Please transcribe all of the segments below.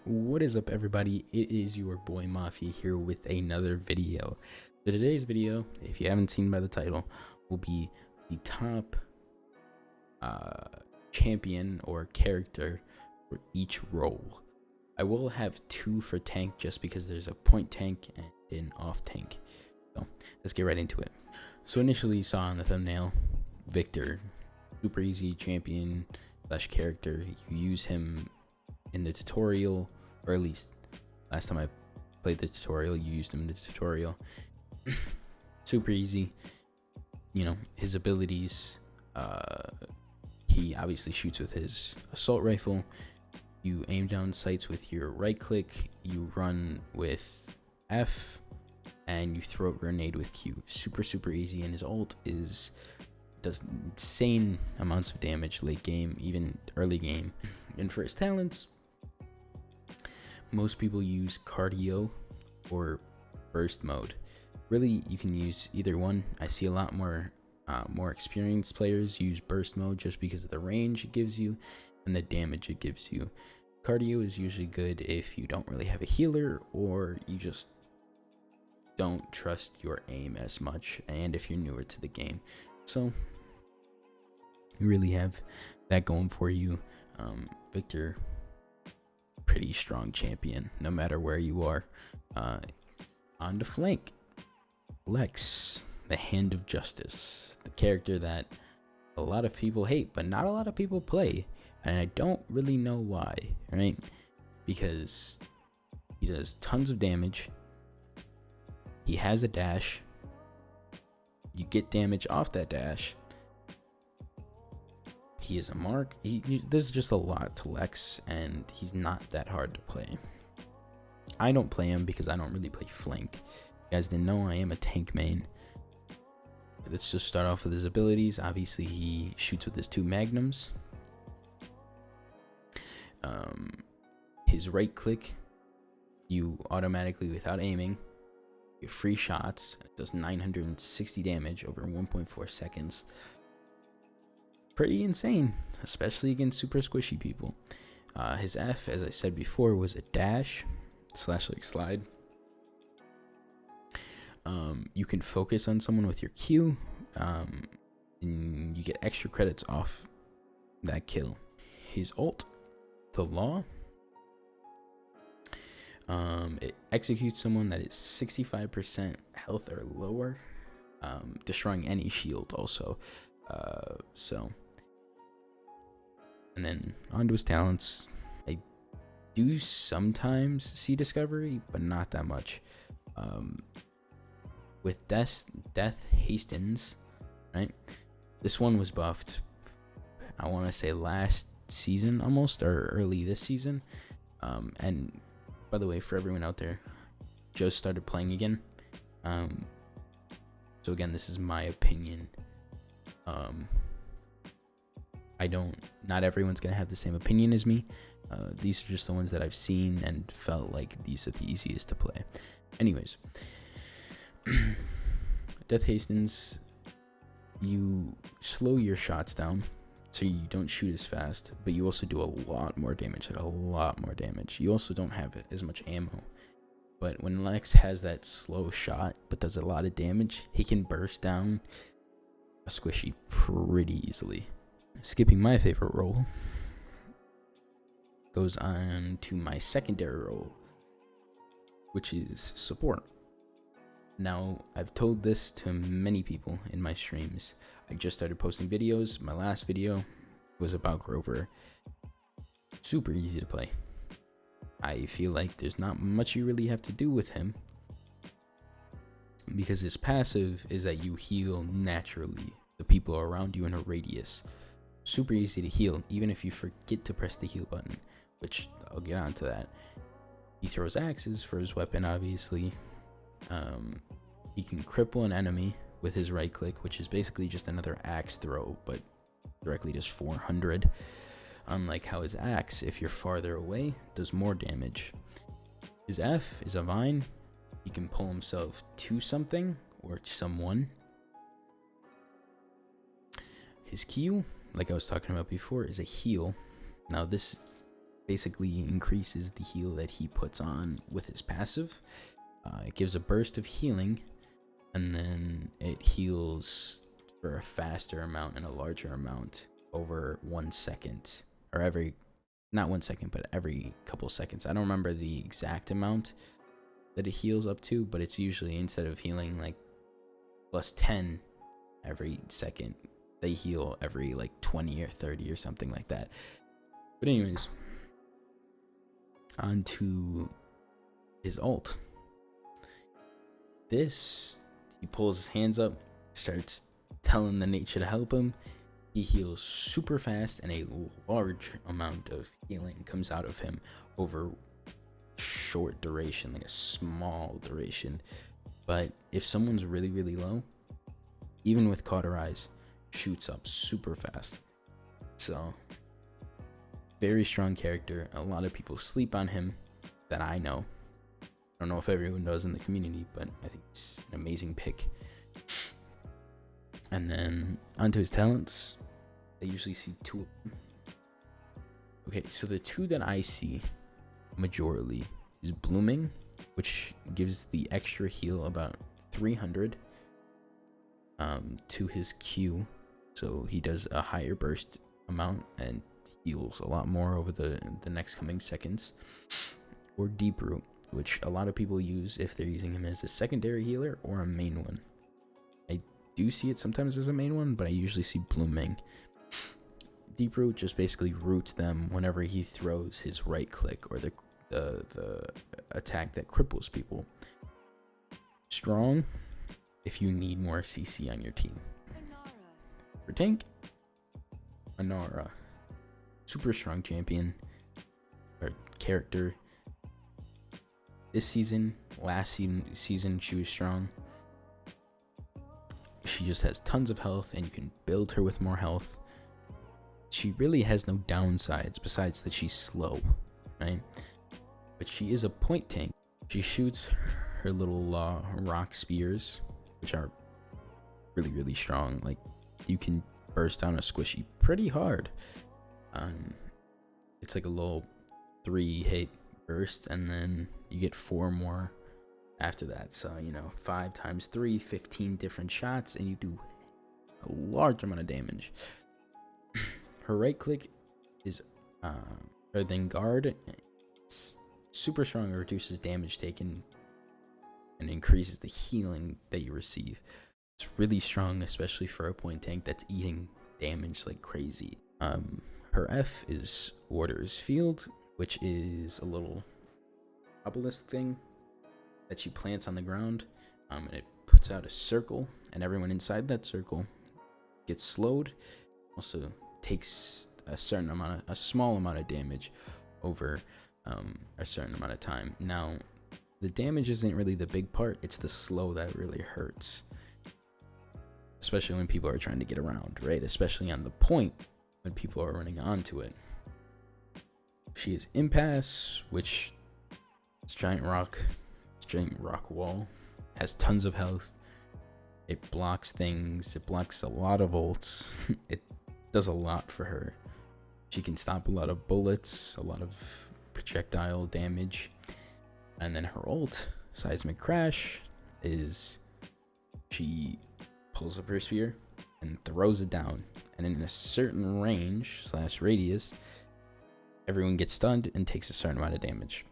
What is up, everybody? It is your boy Mafia here with another video. So today's video, if you haven't seen by the title, will be the top champion or character for each role. I will have two for tank just because there's a point tank and an off tank. So let's get right into it. So initially you saw on the thumbnail, Viktor, super easy champion slash character. You use him in the tutorial, or at least last time I played the tutorial, you used him in the tutorial. Super easy. You know, his abilities, he obviously shoots with his assault rifle. You aim down sights with your right click, you run with F, and you throw a grenade with Q. Super easy, and his ult does insane amounts of damage late game, even early game. And for his talents, most people use cardio or burst mode. Really, you can use either one. I see a lot more experienced players use burst mode just because of the range it gives you and the damage it gives you. Cardio is usually good if you don't really have a healer or you just don't trust your aim as much, and if you're newer to the game. So you really have that going for you. Viktor, pretty strong champion no matter where you are. On the flank, Lex, the Hand of Justice, the character that a lot of people hate but not a lot of people play, and I don't really know why, right? Because he does tons of damage, he has a dash, you get damage off that dash, he is a mark. There's just a lot to Lex, and he's not that hard to play. I don't play him because I don't really play flank. You guys didn't know I am a tank main. Let's just start off with his abilities. Obviously, he shoots with his two magnums. His right click, you automatically, without aiming, get free shots. It does 960 damage over 1.4 seconds. Pretty insane, especially against super squishy people. His F, as I said before, was a dash slash like slide. You can focus on someone with your Q, and you get extra credits off that kill. His ult, the Law, it executes someone that is 65% health or lower, destroying any shield also. And then onto his talents. I do sometimes see discovery, but not that much. With Death Hastens, right? This one was buffed, I want to say last season almost, or early this season. And by the way, for everyone out there, just started playing again. So again, this is my opinion. Not everyone's gonna have the same opinion as me. These are just the ones that I've seen and felt like these are the easiest to play. Anyways, Death Hastens, you slow your shots down so you don't shoot as fast, but you also do a lot more damage, You also don't have as much ammo. But when Lex has that slow shot but does a lot of damage, he can burst down a squishy pretty easily. Skipping my favorite role, goes on to my secondary role, which is support. Now, I've told this to many people in my streams. I just started posting videos. My last video was about Grover. Super easy to play. I feel like there's not much you really have to do with him, because his passive is that you heal naturally the people around you in a radius. Super easy to heal, even if you forget to press the heal button, which I'll get onto that. He throws axes for his weapon, obviously. He can cripple an enemy with his right click, which is basically just another axe throw, but directly does 400. Unlike how his axe, if you're farther away, does more damage. His F is a vine. He can pull himself to something or to someone. His Q, like I was talking about before, is a heal. Now this basically increases the heal that he puts on with his passive. It gives a burst of healing, and then it heals for a faster amount and a larger amount over 1 second, or not 1 second, but every couple seconds. I don't remember the exact amount that it heals up to, but it's usually, instead of healing like plus 10 every second, they heal every like 20 or 30 or something like that. But anyways, on to his ult. He pulls his hands up, starts telling the nature to help him. He heals super fast, and a large amount of healing comes out of him over short duration, like a small duration. But if someone's really, really low, even with Cauterize, shoots up super fast. So, very strong character. A lot of people sleep on him that I know. I don't know if everyone does in the community, but I think it's an amazing pick. And then onto his talents, I usually see 2 of them. Okay, so the 2 that I see majorly is Blooming, which gives the extra heal about 300 to his Q, so he does a higher burst amount and heals a lot more over the next coming seconds. Or Deep Root, which a lot of people use if they're using him as a secondary healer or a main one. I do see it sometimes as a main one, but I usually see Blooming. Deep Root just basically roots them whenever he throws his right click, or the attack that cripples people. Strong if you need more CC on your team. For tank, Anara, super strong champion or character. This season, last season she was strong. She just has tons of health, and you can build her with more health. She really has no downsides besides that she's slow, right? But she is a point tank. She shoots her little rock spears, which are really, really strong. Like, you can burst down a squishy pretty hard. It's like a little 3-hit burst, and then you get 4 more after that. So, 5 times 3, 15 different shots, and you do a large amount of damage. Her right click is Earthing Guard. It's super strong. It reduces damage taken and increases the healing that you receive. It's really strong, especially for a point tank that's eating damage like crazy. Her F is Orders Field, which is a little obelisk thing that she plants on the ground. And it puts out a circle, and everyone inside that circle gets slowed. Also takes a small amount of damage over a certain amount of time. Now, the damage isn't really the big part, it's the slow that really hurts, especially when people are trying to get around, right? Especially on the point when people are running onto it. She is Impasse, which is giant rock wall, has tons of health. It blocks things, it blocks a lot of ults. It does a lot for her. She can stop a lot of bullets, a lot of projectile damage. And then her ult, Seismic Crash, is she pulls up her spear and throws it down, and in a certain range / radius, everyone gets stunned and takes a certain amount of damage.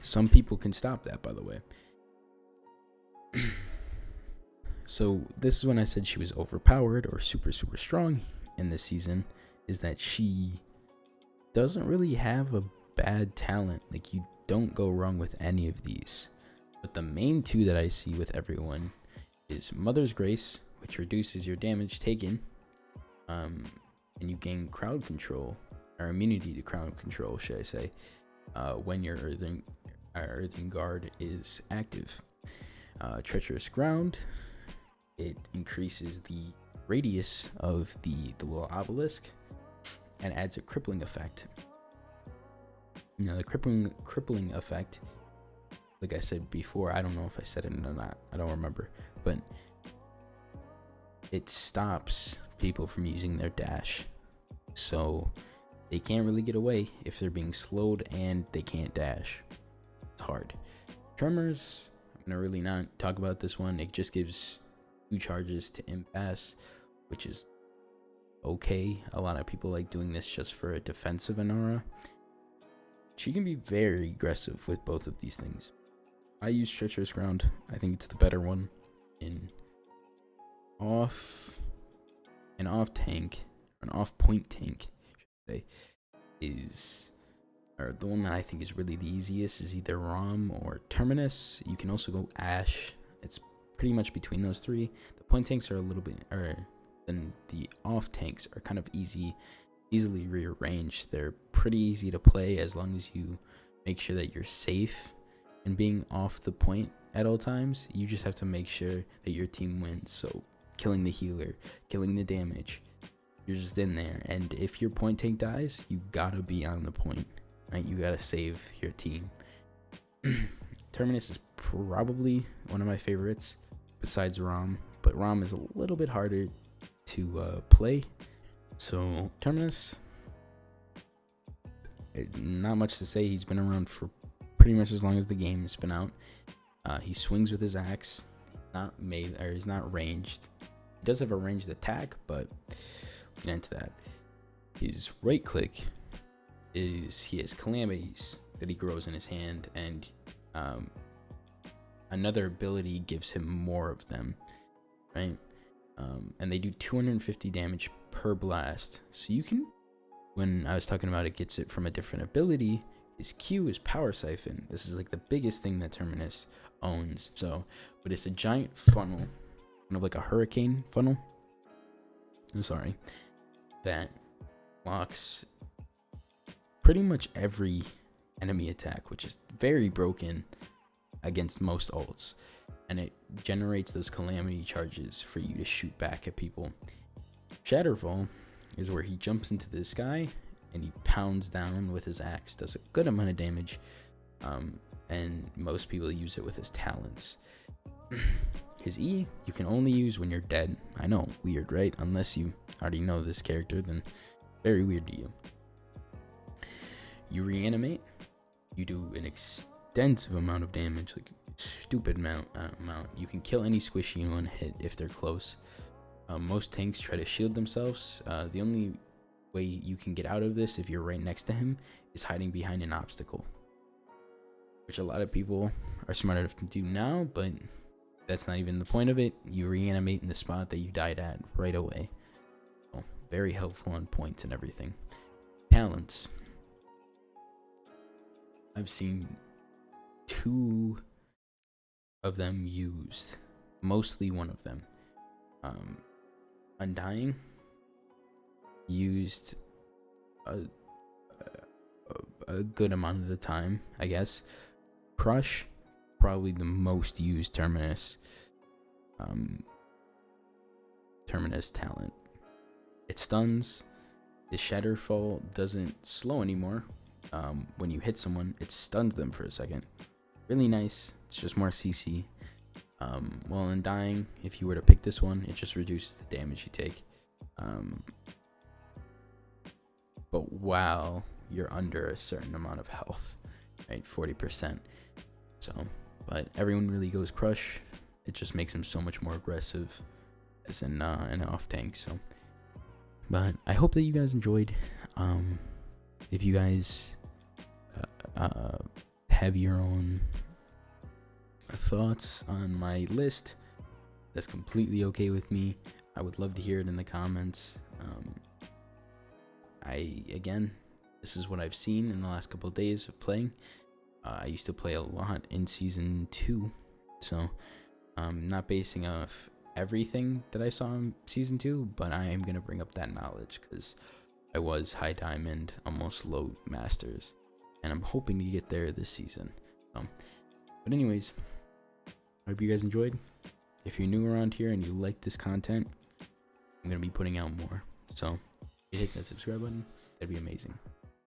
Some people can stop that, by the way. So this is when I said she was overpowered or super, super strong in this season, is that she doesn't really have a bad talent. Like, you don't go wrong with any of these. But the main 2 that I see with everyone is Mother's Grace, which reduces your damage taken, and you gain crowd control, or immunity to crowd control, should I say, when your Earthing Guard is active. Treacherous Ground, it increases the radius of the little obelisk and adds a crippling effect. Now, the crippling effect, like I said before, I don't know if I said it or not, I don't remember, but it stops people from using their dash. So they can't really get away if they're being slowed, and they can't dash. It's hard. Tremors, I'm gonna really not talk about this one. It just gives 2 charges to impasse, which is okay. A lot of people like doing this just for a defensive Anora. She can be very aggressive with both of these things. I use Treacherous Ground. I think it's the better one. In off tank, an off point tank, I should say, is, or the one that I think is really the easiest is either Rom or Terminus. You can also go Ash. It's pretty much between those 3. The point tanks are a little bit, then the off tanks are kind of easily rearranged. They're pretty easy to play as long as you make sure that you're safe and being off the point at all times. You just have to make sure that your team wins. So killing the healer, killing the damage, you're just in there. And if your point tank dies, you gotta be on the point, right? You gotta save your team. Terminus is probably one of my favorites besides Rom, but Rom is a little bit harder to play. So Terminus, not much to say. He's been around for pretty much as long as the game has been out. He swings with his axe. He's not ranged. He does have a ranged attack, but we'll get into that. His right click is he has calamities that he grows in his hand, and another ability gives him more of them, right? And they do 250 damage per blast. So you can, when I was talking about it gets it from a different ability, his Q is Power Siphon. This is like the biggest thing that Terminus owns. So, but it's a giant funnel, kind of like a hurricane funnel. I'm sorry, that blocks pretty much every enemy attack, which is very broken against most ults. And it generates those calamity charges for you to shoot back at people. Shatterfall is where he jumps into the sky and he pounds down with his axe, does a good amount of damage, and most people use it with his talents. His E you can only use when you're dead. I know, weird, right? Unless you already know this character, then very weird to you. You reanimate, you do an extensive amount of damage, like stupid amount. You can kill any squishy in one hit if they're close. Most tanks try to shield themselves. The only way you can get out of this if you're right next to him is hiding behind an obstacle, which a lot of people are smart enough to do now, but that's not even the point of it. You reanimate in the spot that you died at right away. So, very helpful on points and everything. Talents. I've seen 2 of them used, mostly one of them. Undying used a good amount of the time, I guess. Crush, probably the most used Terminus talent. It stuns. The Shatterfall doesn't slow anymore. When you hit someone, it stuns them for a second. Really nice. It's just more CC. While Undying, if you were to pick this one, it just reduces the damage you take. But while you're under a certain amount of health, right, 40%. So, but everyone really goes Crush. It just makes him so much more aggressive as an off tank. So, but I hope that you guys enjoyed. If you guys have your own thoughts on my list, that's completely okay with me. I would love to hear it in the comments. Again, this is what I've seen in the last couple of days of playing. I used to play a lot in season 2, so I'm not basing off everything that I saw in season 2, but I am gonna bring up that knowledge because I was high diamond, almost low masters, and I'm hoping to get there this season. But anyways, I hope you guys enjoyed. If you're new around here and you like this content, I'm gonna be putting out more. So if you hit that subscribe button, that'd be amazing.